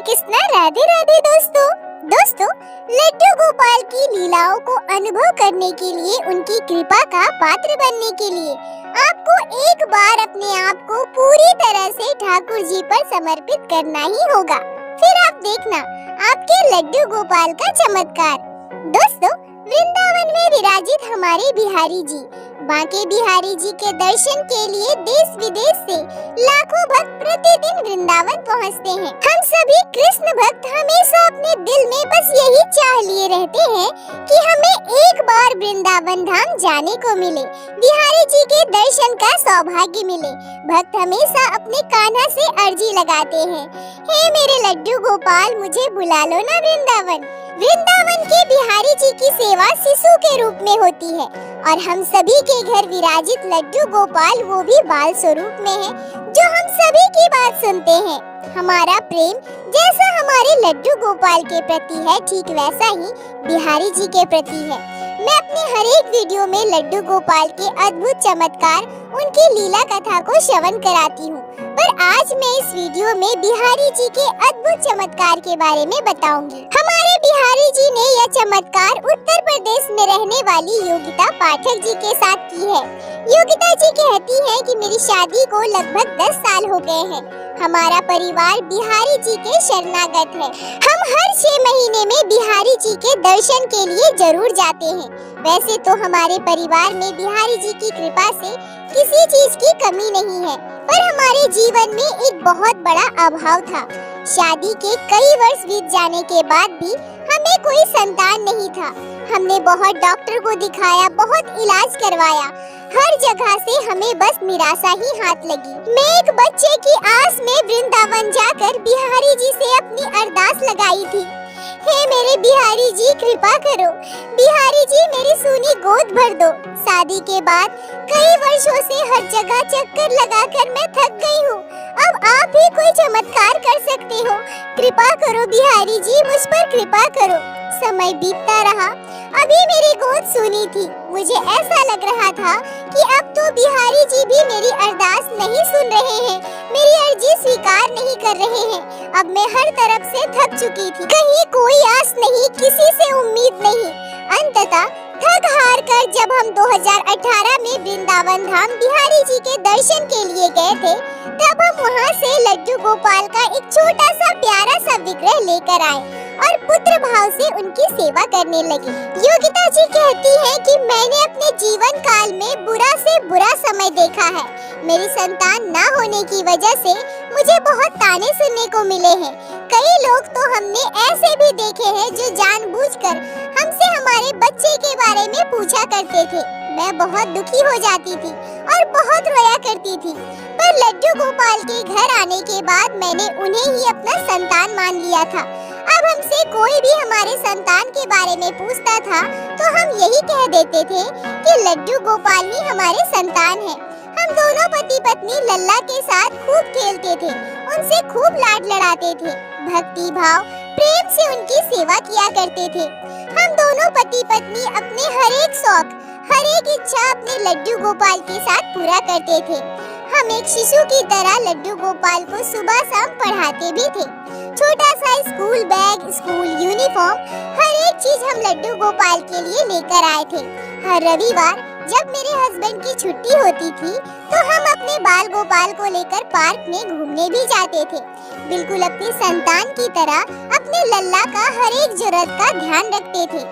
कृष्णा। राधे राधे दोस्तों, लड्डू गोपाल की लीलाओं को अनुभव करने के लिए, उनकी कृपा का पात्र बनने के लिए आपको एक बार अपने आप को पूरी तरह से ठाकुर जी पर समर्पित करना ही होगा। फिर आप देखना आपके लड्डू गोपाल का चमत्कार। दोस्तों, वृंदावन में विराजित हमारे बिहारी जी, बांके बिहारी जी के दर्शन के लिए देश विदेश से लाखों भक्त प्रतिदिन वृंदावन पहुंचते हैं। हम सभी कृष्ण भक्त हमेशा अपने दिल में बस यही चाह लिए रहते हैं कि हमें एक बार वृंदावन धाम जाने को मिले, बिहारी जी के दर्शन का सौभाग्य मिले। भक्त हमेशा अपने कान्हा से अर्जी लगाते हैं, हे मेरे लड्डू गोपाल, मुझे बुला लो ना वृंदावन। वृंदावन के बिहारी जी की सेवा शिशु के रूप में होती है और हम सभी के घर विराजित लड्डू गोपाल वो भी बाल स्वरूप में है, जो हम सभी की बात सुनते हैं। हमारा प्रेम जैसा हमारे लड्डू गोपाल के प्रति है, ठीक वैसा ही बिहारी जी के प्रति है। मैं अपने हर एक वीडियो में लड्डू गोपाल के अद्भुत चमत्कार, उनकी लीला कथा को श्रवण कराती हूँ, पर आज मैं इस वीडियो में बिहारी जी के अद्भुत चमत्कार के बारे में बताऊंगी। हमारे बिहारी जी ने यह चमत्कार उत्तर प्रदेश में रहने वाली योगिता पाठक जी के साथ की है। योगिता जी कहती हैं कि मेरी शादी को लगभग 10 साल हो गए हैं। हमारा परिवार बिहारी जी के शरणागत है। हम हर 6 महीने में बिहारी जी के दर्शन के लिए जरूर जाते हैं। वैसे तो हमारे परिवार में बिहारी जी की कृपा से किसी चीज की कमी नहीं है, पर हमारे जीवन में एक बहुत बड़ा अभाव था। शादी के कई वर्ष बीत जाने के बाद भी हमें कोई संतान नहीं था। हमने बहुत डॉक्टर को दिखाया, बहुत इलाज करवाया, हर जगह से हमें बस निराशा ही हाथ लगी। मैं एक बच्चे की आस में वृंदावन जाकर बिहारी जी से अपनी अरदास लगाई थी, हे मेरे बिहारी जी, कृपा करो, बिहारी जी मेरी सूनी गोद भर दो। शादी के बाद कई वर्षों से हर जगह चक्कर लगाकर मैं थक गई हूँ। अब आप ही कोई चमत्कार कर सकते हो, कृपा करो बिहारी जी, मुझ पर कृपा करो। समय बीतता रहा, अभी मेरी गोद सूनी थी। मुझे ऐसा लग रहा था कि अब तो बिहारी जी भी मेरी अरदास नहीं सुन रहे हैं, मेरी अर्जी स्वीकार नहीं कर रहे हैं। अब मैं हर तरफ से थक चुकी थी, कहीं कोई आस नहीं, किसी से उम्मीद नहीं। अंततः थक हार कर जब हम 2018 में वृंदावन धाम बिहारी जी के दर्शन के लिए गए थे, तब हम वहाँ से लड्डू गोपाल का एक छोटा सा प्यारा सा विग्रह लेकर आए और पुत्र भाव से उनकी सेवा करने लगे। योगिता जी कहती हैं कि मैंने अपने जीवन काल में बुरा से बुरा समय देखा है। मेरी संतान न होने की वजह से मुझे बहुत ताने सुनने को मिले हैं। कई लोग तो हमने ऐसे भी देखे हैं जो जानबूझकर हमसे हमारे बच्चे के बारे में पूछा करते थे। मैं बहुत दुखी हो जाती थी और बहुत रोया करती थी, पर लड्डू गोपाल के घर आने के बाद मैंने उन्हें ही अपना संतान मान लिया था। अब हमसे कोई भी हमारे संतान के बारे में पूछता था तो हम यही कह देते थे कि लड्डू गोपाल ही हमारे संतान है। हम दोनों पति पत्नी लल्ला के साथ खूब खेलते थे, उनसे खूब लाड लड़ाते थे, भक्ति भाव प्रेम से उनकी सेवा किया करते थे। हम दोनों पति पत्नी अपने हर एक शौक, हर एक इच्छा अपने लड्डू गोपाल के साथ पूरा करते थे। हम एक शिशु की तरह लड्डू गोपाल को सुबह शाम पढ़ाते भी थे। छोटा सा स्कूल बैग, स्कूल यूनिफॉर्म, हर एक चीज हम लड्डू गोपाल के लिए लेकर आए थे। हर रविवार जब मेरे हस्बैंड की छुट्टी होती थी तो हम अपने बाल गोपाल को लेकर पार्क में घूमने भी जाते थे। बिल्कुल अपनी संतान की तरह अपने लल्ला का हर एक जरूरत का ध्यान रखते थे।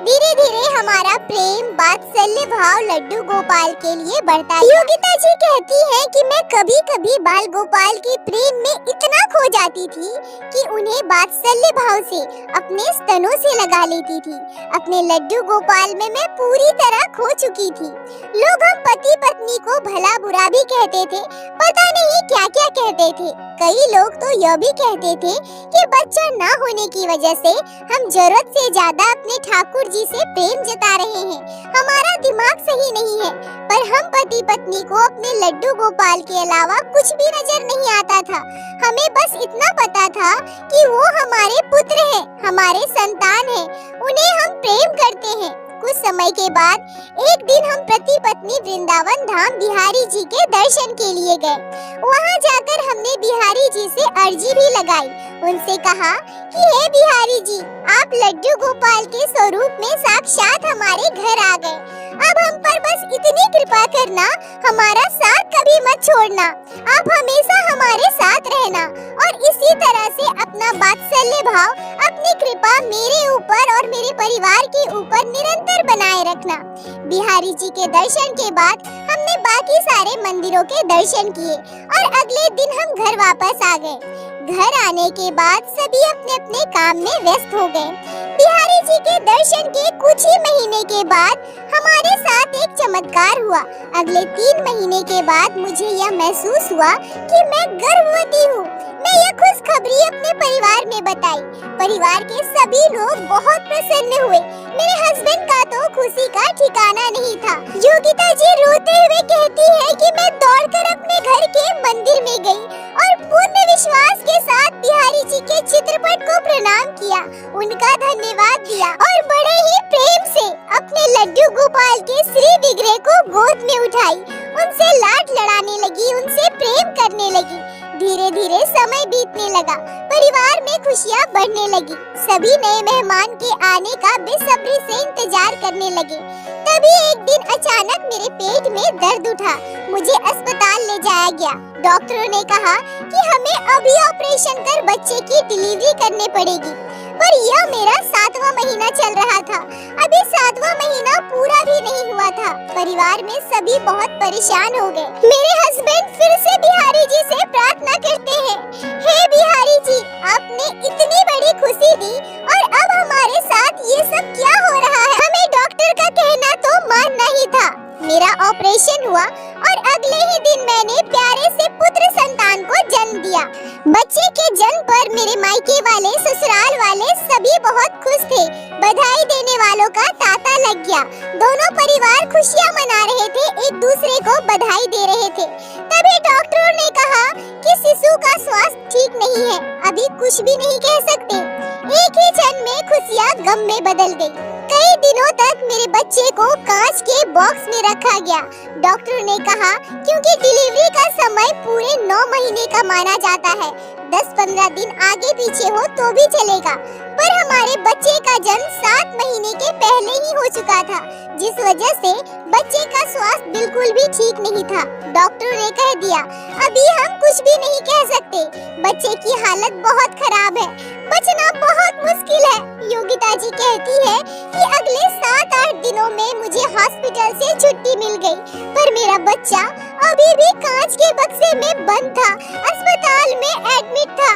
धीरे धीरे हमारा प्रेम, वात्सल्य भाव लड्डू गोपाल के लिए बढ़ता गया। योगिता जी कहती हैं कि मैं कभी कभी बाल गोपाल के प्रेम में इतना खो जाती थी कि उन्हें वात्सल्य भाव से अपने स्तनों से लगा लेती थी। अपने लड्डू गोपाल में मैं पूरी तरह खो चुकी थी। लोग हम पति पत्नी को भला बुरा भी कहते थे, पता नहीं क्या क्या कहते थे। कई लोग तो यह भी कहते थे कि बच्चा न होने की वजह से हम जरूरत से ज्यादा अपने ठाकुर जी से प्रेम जता रहे हैं, हमारा दिमाग सही नहीं है। पर हम पति पत्नी को अपने लड्डू गोपाल के अलावा कुछ भी नजर नहीं आता था। हमें बस इतना पता था कि वो हमारे पुत्र हैं, हमारे संतान हैं, उन्हें हम प्रेम करते हैं। कुछ समय के बाद एक दिन हम पति पत्नी वृंदावन धाम बिहारी जी के दर्शन के लिए गए। वहाँ जाकर हमने बिहारी जी से अर्जी भी लगाई उनसे कहा कि हे बिहारी जी, आप लड्डू गोपाल के स्वरूप में साक्षात हमारे घर आ गए। अब हम पर बस इतनी कृपा करना, हमारा साथ कभी मत छोड़ना। आप हमेशा हमारे साथ रहना और इसी तरह से अपना वात्सल्य भाव, अपनी कृपा मेरे ऊपर और मेरे परिवार के ऊपर निरंतर बनाए रखना। बिहारी जी के दर्शन के बाद हमने बाकी सारे मंदिरों के दर्शन किए और अगले दिन हम घर वापस आ गए। घर आने के बाद सभी अपने अपने काम में व्यस्त हो गए। बिहारी जी के दर्शन के कुछ ही महीने के बाद हमारे साथ एक चमत्कार हुआ। अगले 3 महीने के बाद मुझे यह महसूस हुआ कि मैं गर्भवती हूँ। मैं यह खुशखबरी अपने परिवार में बताई। परिवार के सभी लोग बहुत प्रसन्न हुए। मेरे हस्बैंड का तो खुशी का ठिकाना नहीं था। योगिता जी रोते हुए कहती है कि मैं दौड़कर अपने घर के मंदिर में गई और पूर्ण विश्वास के साथ बिहारी जी के चित्रपट को प्रणाम किया, उनका धन्यवाद दिया और बड़े ही प्रेम से अपने लड्डू गोपाल के श्री विग्रह को गोद में उठाई, उनसे लाड लड़ाने लगी, उनसे प्रेम करने लगी। धीरे धीरे समय बीतने लगा, परिवार में खुशियाँ बढ़ने लगी। सभी नए मेहमान के आने का बेसब्री से इंतजार करने लगे। तभी एक दिन अचानक मेरे पेट में दर्द उठा। मुझे अस्पताल ले जाया गया। डॉक्टरों ने कहा कि हमें अभी ऑपरेशन कर बच्चे की डिलीवरी करनी पड़ेगी, पर यह मेरा 7वां महीना चल रहा था। अभी 7वां महीना पूरा भी नहीं हुआ था। परिवार में सभी बहुत परेशान हो गए। मेरे हस्बैंड फिर से बिहारी जी से प्रार्थना करते हैं, हे बिहारी जी, आपने इतनी बड़ी खुशी दी और अब हमारे साथ ये सब क्या हो रहा है? हमें डॉक्टर का कहना तो मानना ही था। मेरा ऑपरेशन हुआ और अगले ही दिन मैंने प्यारे से पुत्र संतान को जन्म दिया। बच्चे के जन्म पर मेरे मायके वाले, ससुराल वाले सभी बहुत खुश थे। बधाई देने वालों का तांता लग गया। दोनों परिवार खुशियाँ मना रहे थे, एक दूसरे को बधाई दे रहे थे। तभी डॉक्टरों ने कहा कि शिशु का स्वास्थ्य ठीक नहीं है, अभी कुछ भी नहीं कह सकते। एक ही क्षण में खुशियाँ गम में बदल गई। कई दिनों तक मेरे बच्चे को कांच के बॉक्स में रखा गया। डॉक्टर ने कहा क्योंकि डिलीवरी का समय पूरे 9 महीने का माना जाता है, 10-15 दिन आगे पीछे हो तो भी चलेगा, पर हमारे बच्चे का जन्म 7 महीने के पहले ही हो चुका था, जिस वजह से बच्चे का स्वास्थ्य बिल्कुल भी ठीक नहीं था। डॉक्टर ने कह दिया अभी हम कुछ भी नहीं कह सकते, बच्चे की हालत बहुत खराब है, बचना बहुत मुश्किल है। योगिता जी कहती है कि अगले 7-8 दिनों में मुझे हॉस्पिटल से छुट्टी मिल गई, पर मेरा बच्चा अभी भी कांच के बक्से में बंद था, अस्पताल में एडमिट था।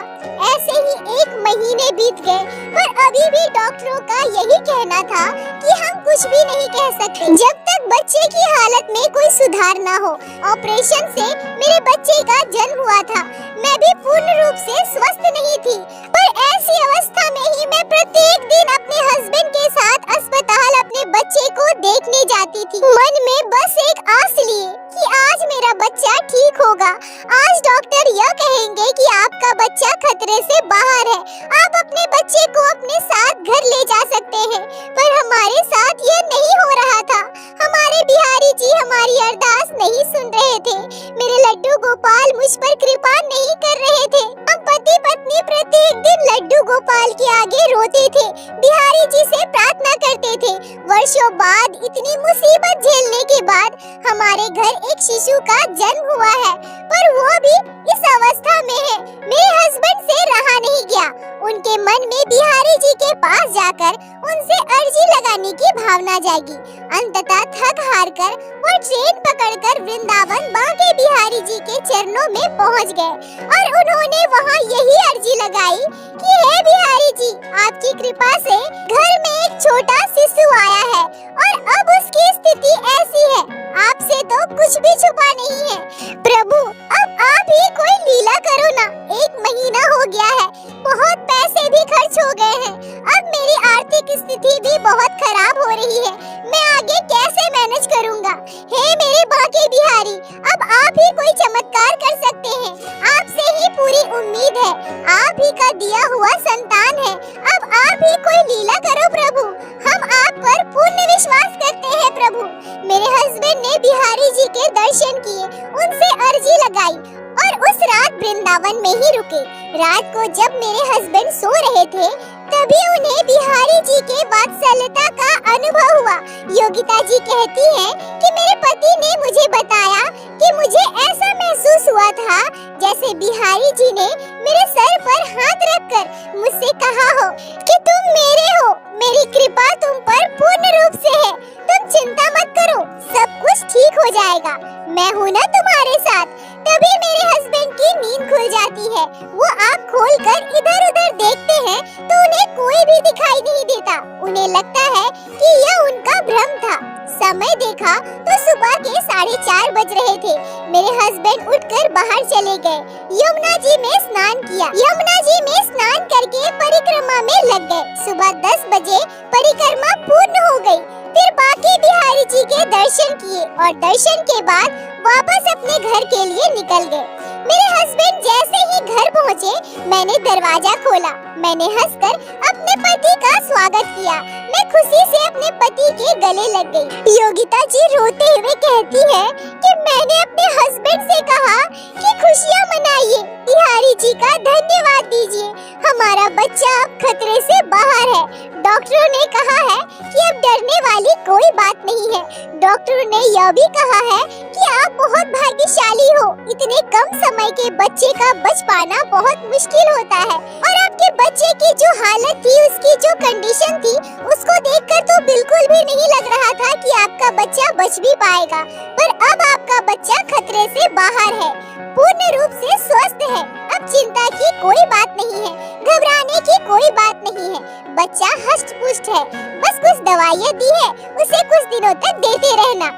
ऐसे ही 1 महीने बीत गए, पर अभी भी डॉक्टरों का यही कहना था कि हम कुछ भी नहीं कह सकते जब तक बच्चे की हालत में कोई सुधार ना हो। ऑपरेशन से मेरे बच्चे का जन्म हुआ था। मैं भी पूर्ण रूप से स्वस्थ नहीं थी, पर ऐसी अवस्था में ही मैं प्रत्येक दिन अपने हस्बैंड के साथ अस्पताल अपने बच्चे को देखने जाती थी, मन में बस एक आस लिए कि आज मेरा बच्चा ठीक होगा। आज डॉक्टर यह कहेंगे कि आपका बच्चा खतरे से बाहर है, आप अपने बच्चे को अपने साथ घर ले जा सकते हैं, पर हमारे साथ यह नहीं हो रहा था। हमारे बिहारी जी हमारी अरदास नहीं सुन रहे थे। मेरे लड्डू गोपाल मुझ पर कृपा नहीं कर रहे थे। हम पति पत्नी प्रत्येक दिन लड्डू गोपाल के आगे रोते थे, बिहारी जी से प्रार्थना करते थे। वर्षों बाद इतनी मुसीबत झेलने के बाद हमारे घर एक शिशु का जन्म हुआ है, पर वो भी इस अवस्था में है। मेरे हस्बैंड से रहा नहीं गया। उनके मन में बिहारी जी के पास जाकर उनसे अर्जी लगाने की भावना जागी। अंततः थक हार कर वो ट्रेन पकड़कर वृंदावन बांके बिहारी जी के चरणों में पहुंच गए और उन्होंने वहां यही अर्जी लगाई कि हे बिहारी जी, आपकी कृपा से घर में एक छोटा शिशु आया है और अब उसकी स्थिति ऐसी है, आपसे तो कुछ भी छुपा नहीं है। प्रभु, अब आप ही कोई लीला करो ना। 1 महीना हो गया है, बहुत पैसे भी खर्च हो गए हैं, अब मेरी आर्थिक स्थिति भी बहुत खराब हो रही है, मैं आगे कैसे मैनेज करूँगा? हे मेरे बांके बिहारी, अब आप ही कोई चमत्कार कर सकते हैं, आपसे ही पूरी उम्मीद है, आप ही का दिया हुआ संतान है, अब आप ही कोई लीला करो प्रभु, हम आप पर पूर्ण विश्वास करते हैं प्रभु। मेरे हस्बैंड ने बिहारी जी के दर्शन किए, उनसे अर्जी लगाई और उस रात वृंदावन में ही रुके। रात को जब मेरे हस्बैंड सो रहे थे तभी उन्हें बिहारी जी के वात्सल्यता का अनुभव हुआ। योगिता जी कहती हैं कि मेरे पति ने मुझे बताया कि मुझे ऐसा महसूस हुआ था जैसे बिहारी जी ने मेरे सर पर हाथ रखकर मुझसे कहा हो कि तुम मेरे हो, मेरी कृपा तुम पर पूर्ण रूप से है, तुम चिंता मत करो, सब कुछ ठीक हो जाएगा, मैं हूँ ना तुम्हारे साथ। तभी मेरे हस्बैंड की नींद खुल जाती है। वो आँख खोलकर इधर उधर देखते हैं तो उन्हें कोई भी दिखाई नहीं देता। उन्हें लगता है कि यह उनका भ्रम था। समय देखा तो सुबह के 4:30 बज रहे थे। मेरे हस्बैंड उठकर बाहर चले गए, यमुना जी में स्नान किया। यमुना जी में स्नान करके परिक्रमा में लग गए। सुबह 10 बजे परिक्रमा पूर्ण हो गई। फिर बाकी बिहारी जी के दर्शन किए और दर्शन के बाद वापस अपने घर के लिए निकल गए। मेरे हस्बैंड जैसे ही घर पहुँचे, मैंने दरवाजा खोला। मैंने हंसकर अपने पति का स्वागत किया। मैं खुशी से अपने पति के गले लग गई। योगिता जी रोते हुए कहती है कि मैंने अपने हस्बैंड से कहा कि खुशियाँ मनाइए, बिहारी जी का धन्यवाद दीजिए, हमारा बच्चा अब खतरे से बाहर है। डॉक्टरों ने कहा है कि अब डरने वाली कोई बात नहीं है। डॉक्टरों ने यह भी कहा है कि आप बहुत भाग्यशाली हो, इतने कम समय के बच्चे का बच पाना बहुत मुश्किल होता है। और आपके बच्चे की जो हालत थी, उसकी जो कंडीशन थी, उसको देखकर तो बिल्कुल भी नहीं लग रहा था कि आपका बच्चा बच भी पाएगा। पर अब आपका बच्चा खतरे से बाहर है, पूर्ण रूप से स्वस्थ है। अब चिंता की कोई बात नहीं है, घबराने की कोई बात नहीं है। बच्चा हष्ट पुष्ट है, बस कुछ दवाइयाँ दी है, उसे कुछ दिनों तक देते रहना।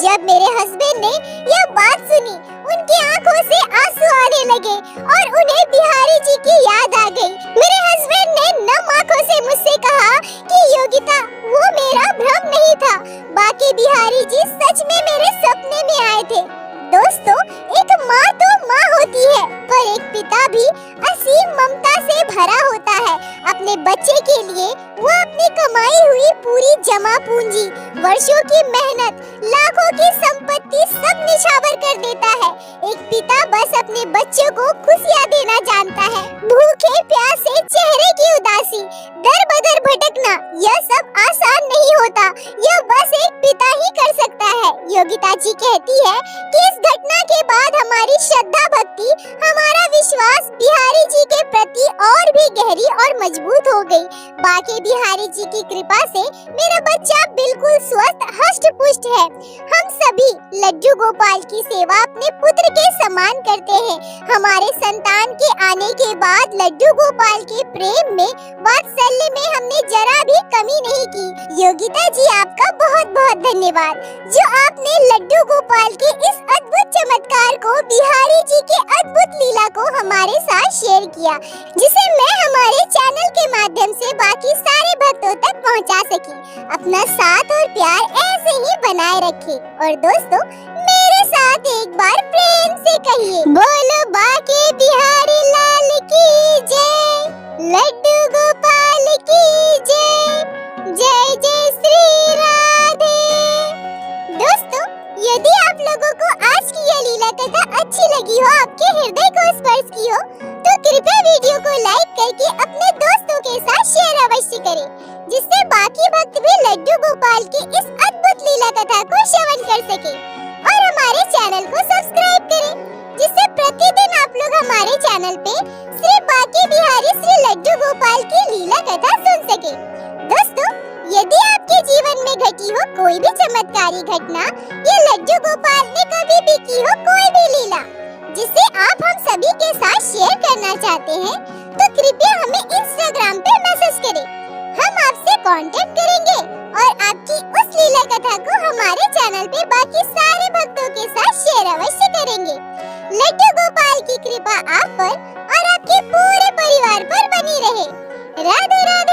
जब मेरे हस्बैंड ने यह बात सुनी, उनकी आंखों से आंसू आने लगे और उन्हें बिहारी जी की याद आ गई। मेरे हस्बैंड ने नम आंखों से मुझसे कहा कि योगिता, वो मेरा भ्रम नहीं था, बाकी बिहारी जी सच में मेरे सपने में आए थे। दोस्तों, एक माँ तो माँ होती है, पर एक पिता भी असीम ममता से भरा होता है। अपने बच्चे के लिए वो अपनी कमाई हुई पूरी जमा पूंजी, वर्षों की मेहनत, लाखों की संपत्ति सब निछावर कर देता है। एक पिता बस अपने बच्चों को खुशियाँ देना जानता है। भूखे प्यासे चेहरे की उदासी, दर बदर भटकना, यह सब आसान नहीं होता, यह बस एक पिता ही कर सकता है। योगिता जी कहती है कि इस घटना के बाद हमारी श्रद्धा भक्ति, हमारा विश्वास बिहारी जी के प्रति और भी गहरी और मजबूत हो गई। बाकी बिहारी जी की कृपा से मेरा बच्चा बिल्कुल स्वस्थ हष्ट पुष्ट है। हम सभी लड्डू गोपाल की सेवा अपने पुत्र के समान करते हैं। हमारे संतान के आने के बाद लड्डू गोपाल के प्रेम में, वात्सल्य में हमने जरा भी कमी नहीं की। योगिता जी, आपका बहुत बहुत धन्यवाद जो आपने लड्डू गोपाल के इस अद्भुत चमत्कार को, बिहारी जी के अद्भुत लीला को हमारे साथ शेयर किया, जिसे मैं हमारे चैनल के माध्यम से बाकी सारे भक्तों तक पहुंचा सकी। अपना साथ और प्यार ऐसे ही बनाए रखें। और दोस्तों, मेरे साथ एक बार प्रेम से कहिए, बोलो बाके बिहारी लाल की जय, लड्डू गोपाल की जय, जय जय श्री राधे। दोस्तों, यदि आप लोगों को आज की यह लीला कथा अच्छी लगी हो, आपके हृदय को स्पर्श की हो, तो कृपया वीडियो को लाइक करके अपने दोस्तों के साथ शेयर अवश्य करें, जिससे बाकी भक्त भी लड्डू गोपाल की इस अद्भुत लीला कथा को श्रवण कर सके। और हमारे चैनल को सब्सक्राइब करें, जिससे प्रतिदिन आप लोग हमारे चैनल पे श्री बाके बिहारी श्री लड्डू गोपाल की लीला कथा सुन सके। दोस्तों, यदि आपके जीवन में घटी हो कोई भी चमत्कारी घटना, या लड्डू गोपाल ने कभी भी की हो कोई भी लीला, जिसे आप हम सभी के साथ शेयर करना चाहते हैं, तो कृपया हमें इंस्टाग्राम पे मैसेज करें। हम आपसे कांटेक्ट करेंगे और आपकी उस लीला कथा को हमारे चैनल पे बाकी सारे भक्तों के साथ शेयर अवश्य करेंगे। लड्डू गोपाल की कृपा आप पर और आपके पूरे परिवार पर बनी रहे। राधे राधे।